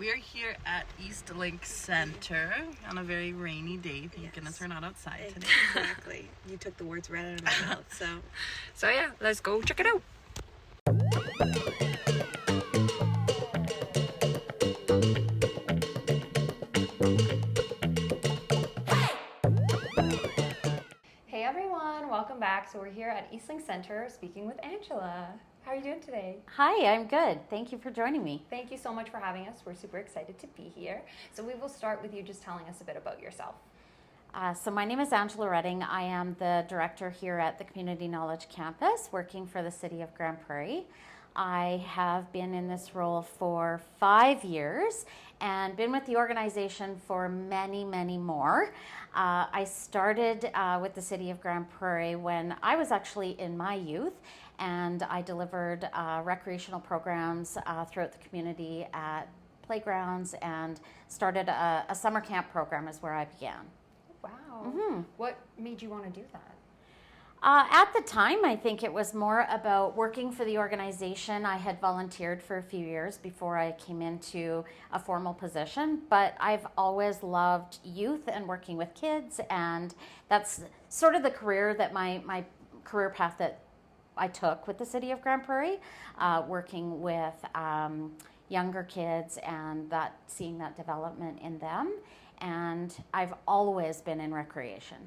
We're here at Eastlink Centre on a very rainy day. Thank goodness we're not outside today. Exactly. You took the words right out of my mouth. So yeah, let's go check it out. Hey everyone, welcome back. So we're here at Eastlink Centre speaking with Angela. How are you doing today? Hi, I'm good. Thank you for joining me. Thank you so much for having us. We're super excited to be here. So we will start with you just telling us a bit about yourself. So my name is Angela Redding. I am the director here at the Community Knowledge Campus, working for the City of Grande Prairie. I have been in this role for 5 years and been with the organization for many, many more. I started with the City of Grande Prairie when I was actually in my youth, and I delivered recreational programs throughout the community at playgrounds and started a summer camp program is where I began. Wow. Mm-hmm. What made you want to do that? At the time, I think it was more about working for the organization. I had volunteered for a few years before I came into a formal position, but I've always loved youth and working with kids, and that's sort of the career that my career path that I took with the City of Grande Prairie, working with younger kids and seeing that development in them. And I've always been in recreation.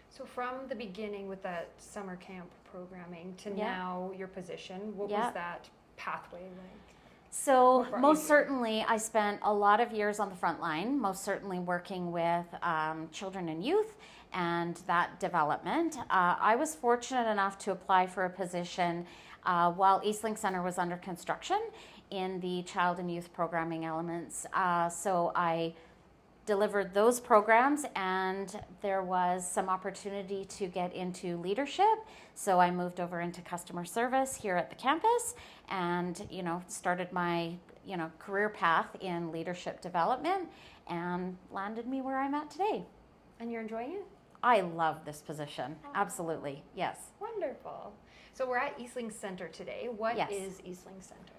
So from the beginning with that summer camp programming to now your position, what was that pathway like? So most certainly I spent a lot of years on the front line, most certainly working with children and youth and that development. I was fortunate enough to apply for a position while Eastlink Centre was under construction in the child and youth programming elements. So I delivered those programs, and there was some opportunity to get into leadership. So I moved over into customer service here at the campus and, started my, career path in leadership development and landed me where I'm at today. And you're enjoying it? I love this position. Absolutely. Yes. Wonderful. So we're at Eastlink Centre today. What is Eastlink Centre?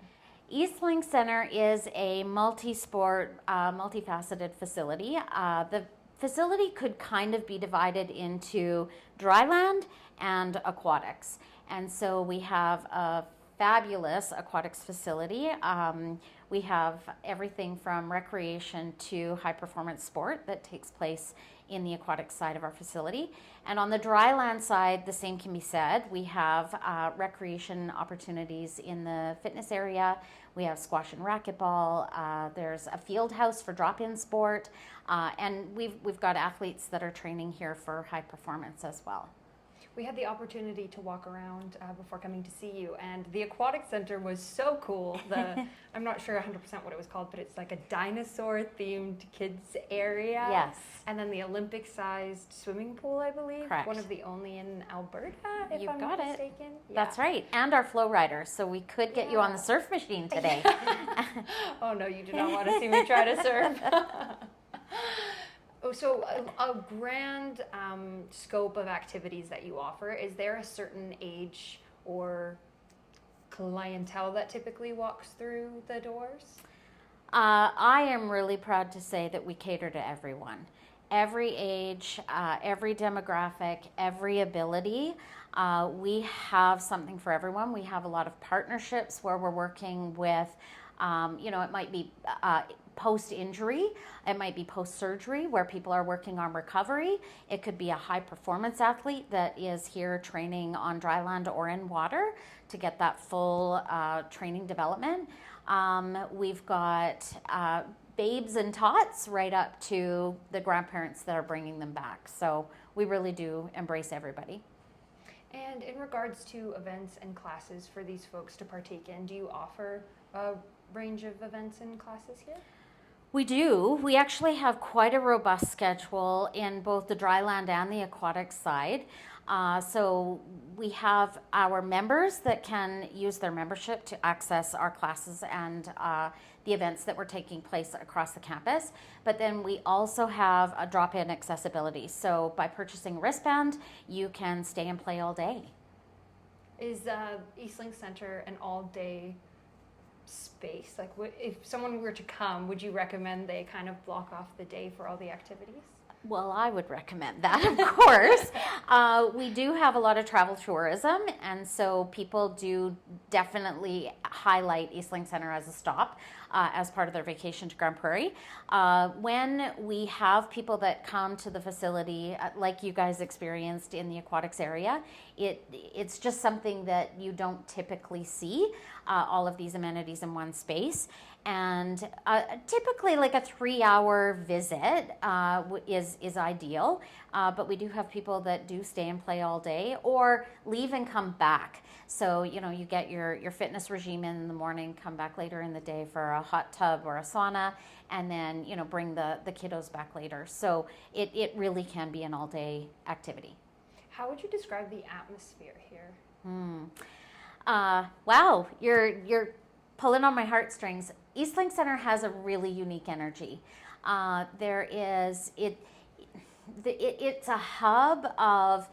Eastlink Centre is a multi-sport, multifaceted facility. The facility could kind of be divided into dryland and aquatics. And so we have a fabulous aquatics facility. We have everything from recreation to high performance sport that takes place in the aquatic side of our facility. And on the dryland side, the same can be said. We have recreation opportunities in the fitness area. We have squash and racquetball. There's a field house for drop-in sport. And we've got athletes that are training here for high performance as well. We had the opportunity to walk around before coming to see you, and the aquatic center was so cool. I'm not sure 100% what it was called, but it's like a dinosaur-themed kids area. Yes. And then the Olympic-sized swimming pool, I believe. Correct. One of the only in Alberta, if You've I'm got not it. mistaken. Yeah. That's right. And our flow rider, so we could get you on the surf machine today. Oh no, you do not want to see me try to surf. So a grand scope of activities that you offer. Is there a certain age or clientele that typically walks through the doors? I am really proud to say that we cater to everyone. Every age, every demographic, every ability. We have something for everyone. We have a lot of partnerships where we're working with, it might be post-injury, it might be post-surgery where people are working on recovery. It could be a high-performance athlete that is here training on dry land or in water to get that full training development. We've got babes and tots right up to the grandparents that are bringing them back. So we really do embrace everybody. And in regards to events and classes for these folks to partake in, do you offer a range of events and classes here? We do. We actually have quite a robust schedule in both the dry land and the aquatic side. So we have our members that can use their membership to access our classes and the events that were taking place across the campus. But then we also have a drop-in accessibility. So by purchasing a wristband, you can stay and play all day. Is Eastlink Centre an all-day space space? Like, if someone were to come, would you recommend they kind of block off the day for all the activities? Well, I would recommend that, of course. We do have a lot of travel tourism, and so people do definitely highlight Eastlink Centre as a stop as part of their vacation to Grande Prairie. When we have people that come to the facility, like you guys experienced in the aquatics area, it's just something that you don't typically see, all of these amenities in one space. And typically like a 3-hour visit is ideal, but we do have people that do stay and play all day or leave and come back. So, you know, you get your fitness regime in the morning, come back later in the day for a hot tub or a sauna, and then, you know, bring the kiddos back later. So it really can be an all-day activity. How would you describe the atmosphere here? Wow, you're pulling on my heartstrings. Eastlink Centre has a really unique energy. It's a hub of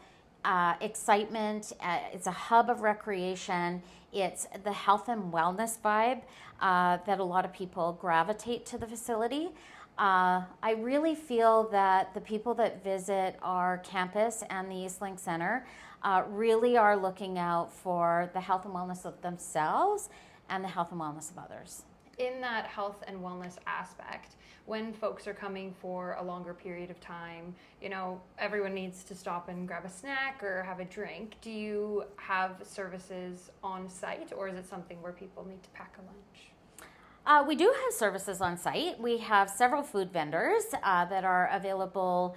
excitement. It's a hub of recreation. It's the health and wellness vibe that a lot of people gravitate to the facility. I really feel that the people that visit our campus and the Eastlink Centre really are looking out for the health and wellness of themselves and the health and wellness of others. In that health and wellness aspect, when folks are coming for a longer period of time, you know, everyone needs to stop and grab a snack or have a drink. Do you have services on site, or is it something where people need to pack a lunch? We do have services on site. We have several food vendors that are available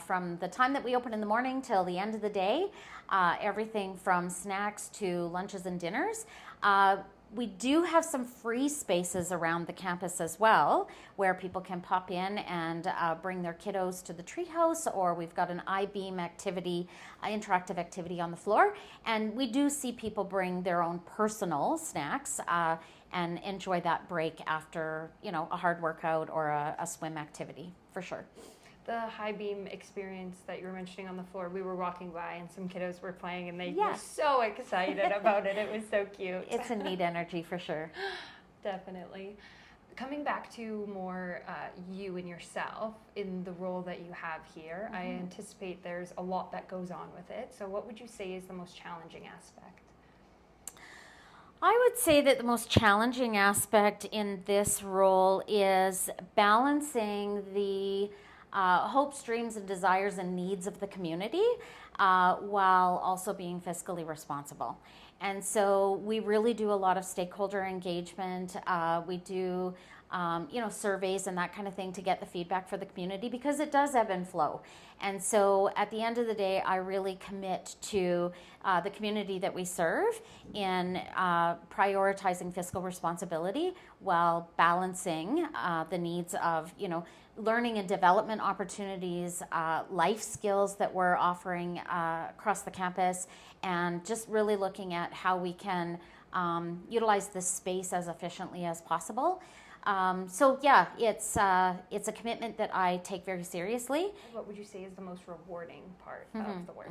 from the time that we open in the morning till the end of the day, everything from snacks to lunches and dinners. We do have some free spaces around the campus as well, where people can pop in and bring their kiddos to the treehouse, or we've got an I-beam activity, interactive activity on the floor. And we do see people bring their own personal snacks and enjoy that break after, you know, a hard workout or a swim activity, for sure. The high beam experience that you were mentioning on the floor, we were walking by and some kiddos were playing and they were so excited about it. It was so cute. It's a neat energy for sure. Definitely. Coming back to more you and yourself in the role that you have here, I anticipate there's a lot that goes on with it. So what would you say is the most challenging aspect? I would say that the most challenging aspect in this role is balancing the hopes, dreams, and desires and needs of the community while also being fiscally responsible. And so we really do a lot of stakeholder engagement. We do surveys and that kind of thing to get the feedback for the community, because it does ebb and flow. And so at the end of the day, I really commit to the community that we serve in prioritizing fiscal responsibility while balancing the needs of, you know, learning and development opportunities, life skills that we're offering across the campus, and just really looking at how we can utilize this space as efficiently as possible. So yeah, it's a commitment that I take very seriously. What would you say is the most rewarding part of the work?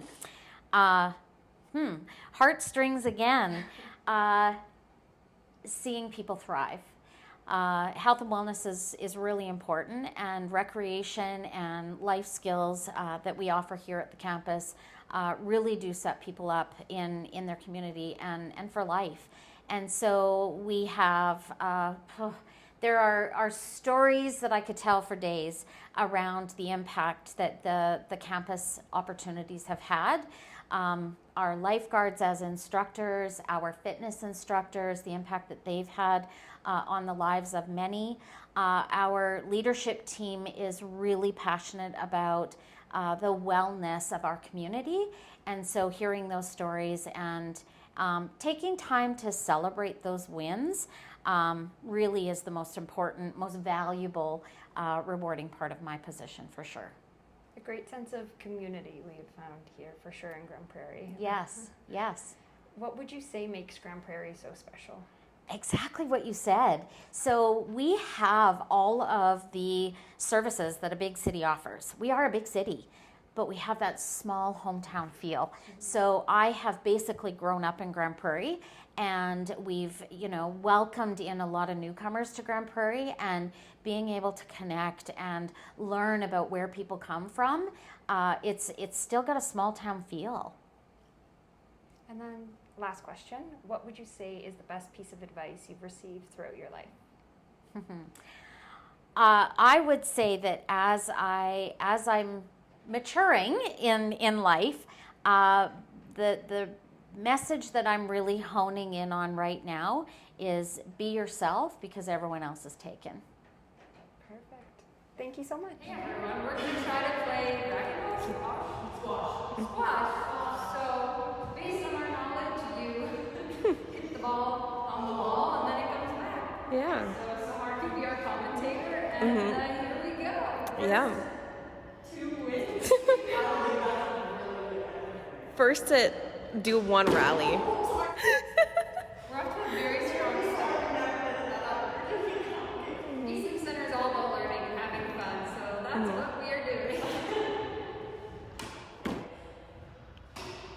Heartstrings again. Seeing people thrive. Health and wellness is really important, and recreation and life skills that we offer here at the campus really do set people up in their community and for life. And so we have, there are stories that I could tell for days around the impact that the campus opportunities have had. Our lifeguards as instructors, our fitness instructors, the impact that they've had on the lives of many. Our leadership team is really passionate about the wellness of our community. And so hearing those stories and taking time to celebrate those wins really is the most important, most valuable, rewarding part of my position, for sure. A great sense of community we've found here, for sure, in Grande Prairie. Yes, yes. What would you say makes Grande Prairie so special? Exactly what you said. So we have all of the services that a big city offers. We are a big city, but we have that small hometown feel. So I have basically grown up in Grande Prairie, and we've, welcomed in a lot of newcomers to Grande Prairie, and being able to connect and learn about where people come from, it's still got a small town feel. And then last question, what would you say is the best piece of advice you've received throughout your life? I would say that as I'm maturing in life, the message that I'm really honing in on right now is be yourself, because everyone else is taken. Perfect. Thank you so much. Hey everyone, we're going to try to play racquetball, squash. So based on our knowledge, you hit the ball on the wall and then it comes back. Yeah. So Sahar could be our commentator, and here we go. Yeah. Two wins. First to do one rally. We're off to a very strong start. Eastlink Centre is all about learning and having fun, so that's what we are doing.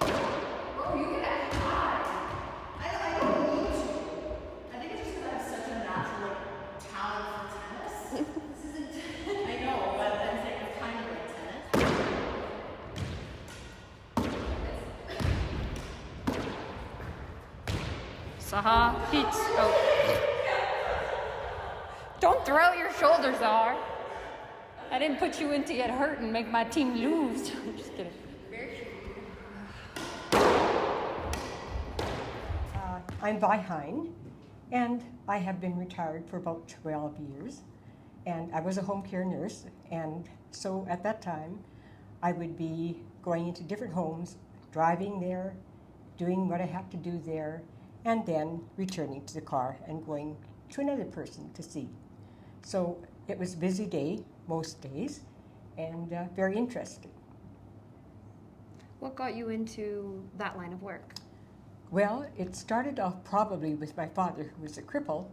Oh, you get that high. I don't need to. I think it's just because I have such a natural talent for tennis. This isn't. I know, but I'm saying I'm kind of like tennis. Saha, hits. Oh. Don't throw out your shoulders, Zahar. I didn't put you in to get hurt and make my team lose. I'm just kidding. I'm by Hein, and I have been retired for about 12 years. And I was a home care nurse, and so at that time, I would be going into different homes, driving there, doing what I have to do there, and then returning to the car and going to another person to see. So it was a busy day, most days, and very interesting. What got you into that line of work? Well, it started off probably with my father, who was a cripple,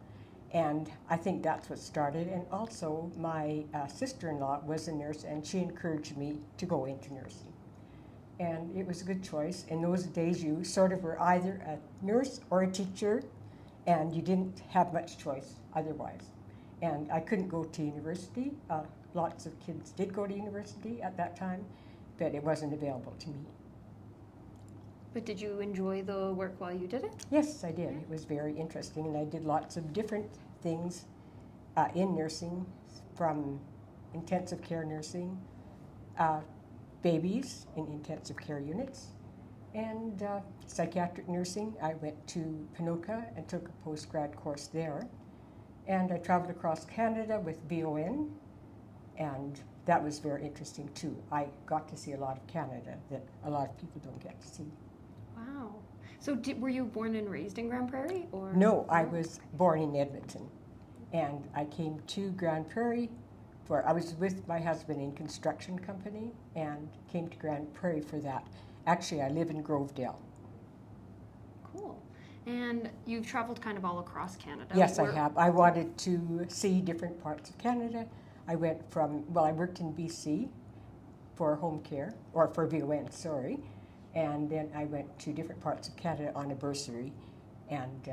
and I think that's what started. And also, my sister-in-law was a nurse, and she encouraged me to go into nursing. And it was a good choice. In those days, you sort of were either a nurse or a teacher, and you didn't have much choice otherwise. And I couldn't go to university. Lots of kids did go to university at that time, but it wasn't available to me. But did you enjoy the work while you did it? Yes, I did. It was very interesting, and I did lots of different things in nursing, from intensive care nursing, babies in intensive care units, and psychiatric nursing. I went to Panuca and took a post-grad course there, and I traveled across Canada with VON, and that was very interesting too. I got to see a lot of Canada that a lot of people don't get to see. Wow. So were you born and raised in Grande Prairie? Or? No, I was born in Edmonton, and I came to Grande Prairie I was with my husband in construction company and came to Grande Prairie for that. Actually, I live in Grovedale. Cool. And you've traveled kind of all across Canada. Yes, I have. I wanted to see different parts of Canada. I went I worked in BC for home care, or for VON, sorry. And then I went to different parts of Canada on a bursary, and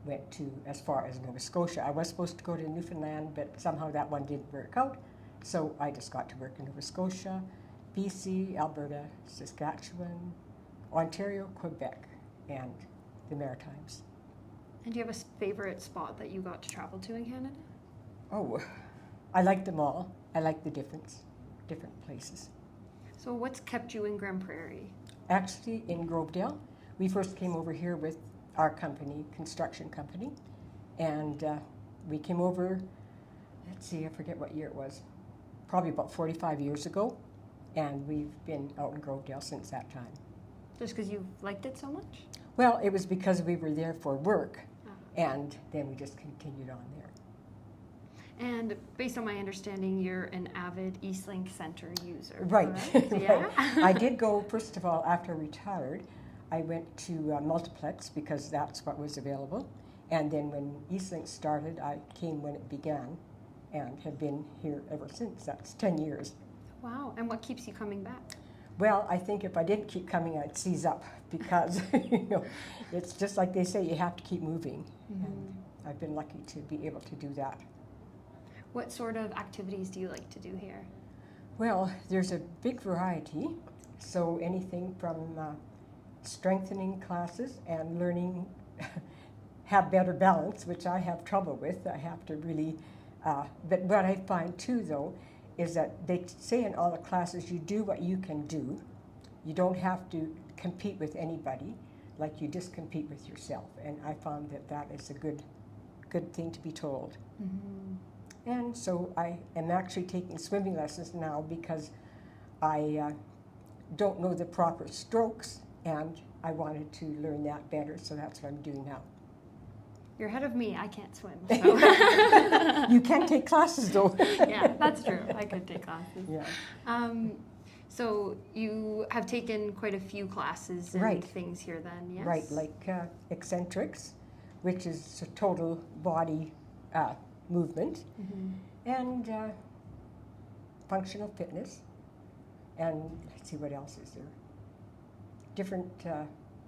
went to as far as Nova Scotia. I was supposed to go to Newfoundland, but somehow that one didn't work out. So I just got to work in Nova Scotia, BC, Alberta, Saskatchewan, Ontario, Quebec, and the Maritimes. And do you have a favorite spot that you got to travel to in Canada? Oh, I like them all. I like the different places. So what's kept you in Grande Prairie? Actually, in Grovedale, we first came over here with our company, construction company, and we came over, let's see, I forget what year it was, probably about 45 years ago, and we've been out in Grovedale since that time. Just because you liked it so much? Well, it was because we were there for work, and then we just continued on there. And based on my understanding, you're an avid Eastlink Centre user. Right. Yeah. Right. I did go, first of all, after I retired, I went to Multiplex because that's what was available. And then when Eastlink started, I came when it began and have been here ever since. That's 10 years. Wow. And what keeps you coming back? Well, I think if I didn't keep coming, I'd seize up because, it's just like they say, you have to keep moving. And I've been lucky to be able to do that. What sort of activities do you like to do here? Well, there's a big variety. So anything from strengthening classes and learning have better balance, which I have trouble with. I have to really, but what I find too though, is that they say in all the classes, you do what you can do. You don't have to compete with anybody, like you just compete with yourself. And I found that that is a good thing to be told. And so I am actually taking swimming lessons now because I don't know the proper strokes, and I wanted to learn that better, so that's what I'm doing now. You're ahead of me. I can't swim. So. You can take classes, though. Yeah, that's true. I could take classes. Yeah. So you have taken quite a few classes and things here then, yes? Right, like eccentrics, which is a total body movement, and functional fitness, and let's see what else is there. Different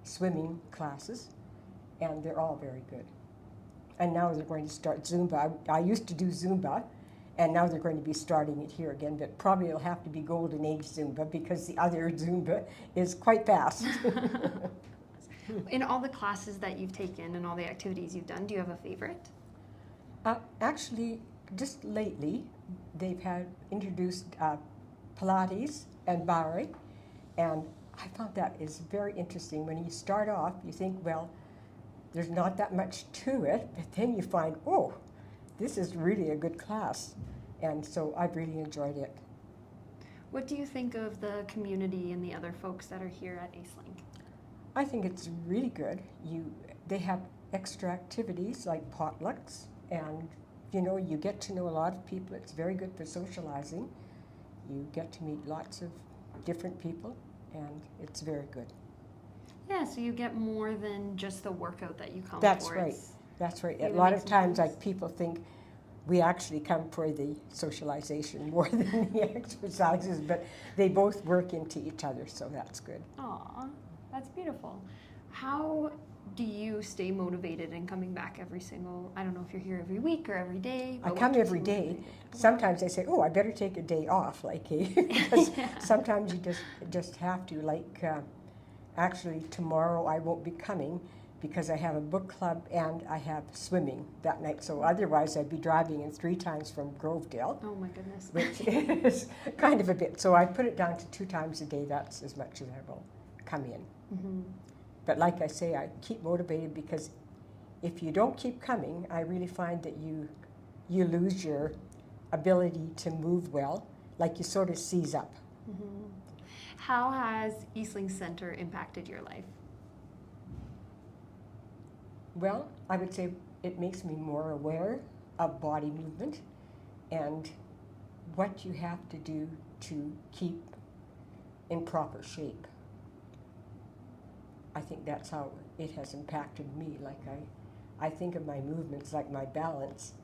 swimming classes, and they're all very good. And now they're going to start Zumba. I used to do Zumba, and now they're going to be starting it here again, but probably it'll have to be Golden Age Zumba because the other Zumba is quite fast. In all the classes that you've taken and all the activities you've done, do you have a favorite? Actually, just lately, they've introduced Pilates and Barre, and I found that is very interesting. When you start off, you think, well, there's not that much to it, but then you find, oh, this is really a good class. And so I've really enjoyed it. What do you think of the community and the other folks that are here at Eastlink? I think it's really good. They have extra activities like potlucks, and you get to know a lot of people. It's very good for socializing. You get to meet lots of different people, and it's very good. Yeah, so you get more than just the workout that you come That's for. right. That's right. A even lot makes of times, sense. like, people think we actually come for the socialization more than the exercises, but they both work into each other, so that's good. Aw, that's beautiful. How do you stay motivated and coming back every single, I don't know if you're here every week or every day. I but come what keeps every you day. motivated? Sometimes I say, oh, I better take a day off, like, because sometimes you just have to, like, actually tomorrow I won't be coming because I have a book club and I have swimming that night. So otherwise I'd be driving in 3 times from Grovedale, Oh my goodness. which is kind of a bit. So I put it down to 2 times a day. That's as much as I will come in. But like I say, I keep motivated because if you don't keep coming, I really find that you lose your ability to move well, like you sort of seize up. How has Eastlink Centre impacted your life? Well, I would say it makes me more aware of body movement and what you have to do to keep in proper shape. I think that's how it has impacted me. Like I think of my movements like my balance.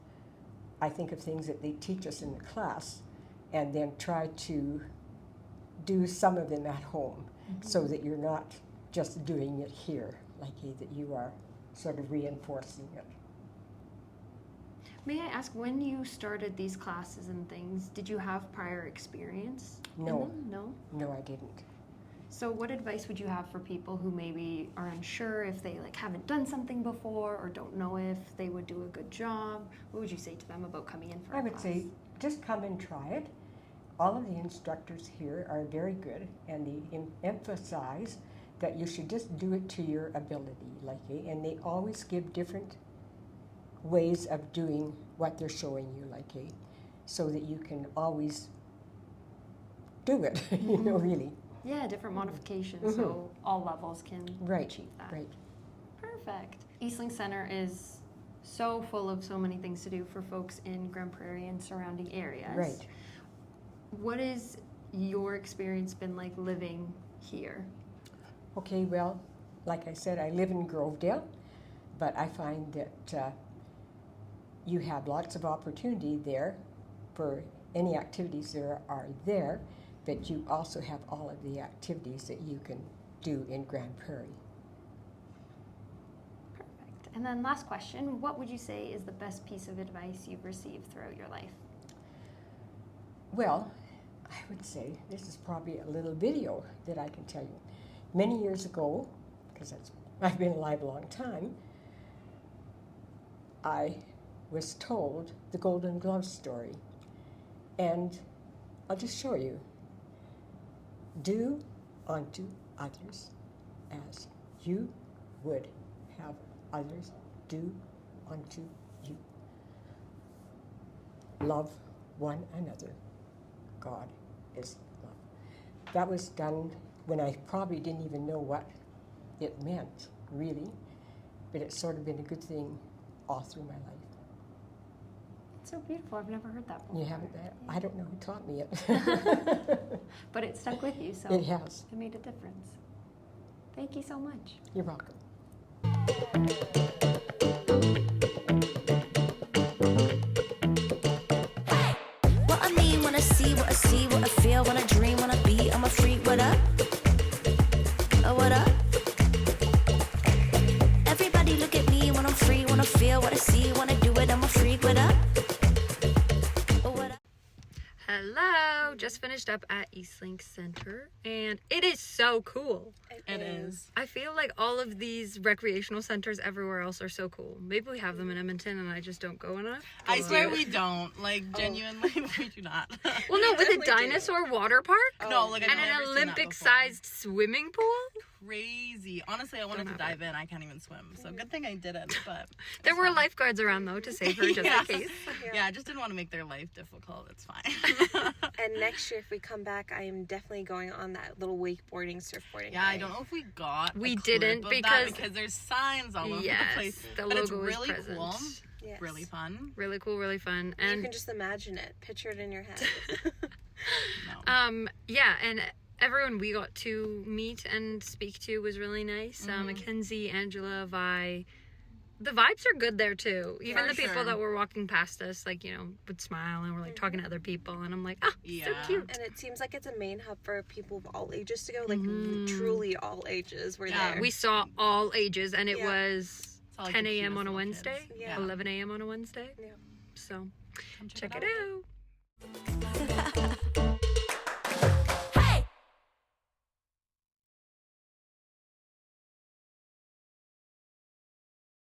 I think of things that they teach us in the class and then try to do some of them at home so that you're not just doing it here, like that you are sort of reinforcing it. May I ask, when you started these classes and things, did you have prior experience? No. in them? No? No, I didn't. So what advice would you have for people who maybe are unsure if they haven't done something before or don't know if they would do a good job? What would you say to them about coming in for I a would class? say just come and try it. All of the instructors here are very good, and they emphasize that you should just do it to your ability, and they always give different ways of doing what they're showing you, so that you can always do it, really. Yeah, different modifications, so all levels can achieve that. Right. Perfect. Eastlink Centre is so full of so many things to do for folks in Grande Prairie and surrounding areas. Right. What has your experience been like living here? Okay, well, like I said, I live in Grovedale, but I find that you have lots of opportunity there for any activities there are there, but you also have all of the activities that you can do in Grande Prairie. Perfect. And then last question, what would you say is the best piece of advice you've received throughout your life? Well, I would say this is probably a little video that I can tell you. Many years ago, because I've been alive a long time, I was told the Golden Glove story. And I'll just show you. Do unto others as you would have others do unto you. Love one another. God is love. That was done when I probably didn't even know what it meant, really, but it's sort of been a good thing all through my life. It's so beautiful. I've never heard that before. You haven't? I don't know who taught me it. But it stuck with you, so It has. it made a difference. Thank you so much. You're welcome. What I mean when I see, what I see, what I feel, when I dream, when I be, I'm a freak, what up? Oh, what up? Everybody look at me when I'm free, when I feel, what I see, when I do it, I'm a freak, what up? Oh, what up? Hello! Just finished up at Eastlink Centre, and it is so cool. It is. I feel like all of these recreational centers everywhere else are so cool. Maybe we have them in Edmonton and I just don't go enough. I swear we don't. Like, genuinely, we do not. Well, no, with a dinosaur water park No, like, I've and never an seen that Olympic-sized swimming pool. Crazy. Honestly, I wanted to dive in. I can't even swim. So good thing I didn't, but... There were lifeguards around, though, to save her just in case. Yeah, I just didn't want to make their life difficult. It's fine. And next year, if we come back, I am definitely going on that little wakeboarding, surfboarding. Yeah, I don't know if we got We a clip didn't of because- that because there's signs all over the place. the But it's logo is really present. cool. Yes. Really fun. Really cool, really fun. You And can just imagine it, picture it in your head. No. yeah, and everyone we got to meet and speak to was really nice. Mackenzie, Angela, Vi. The vibes are good there too. Even For the people sure. that were walking past us, like, you know, would smile and were like talking to other people, and I'm like, oh, so Yeah. cute. And it seems like it's a main hub for people of all ages to go, like truly all ages were Yeah, there. We saw all ages, and it Yeah. was Saw, like, 10 the a.m. cutest on a little Wednesday, kids. Yeah. 11 a.m. on a Wednesday. Yeah. So Come check it out.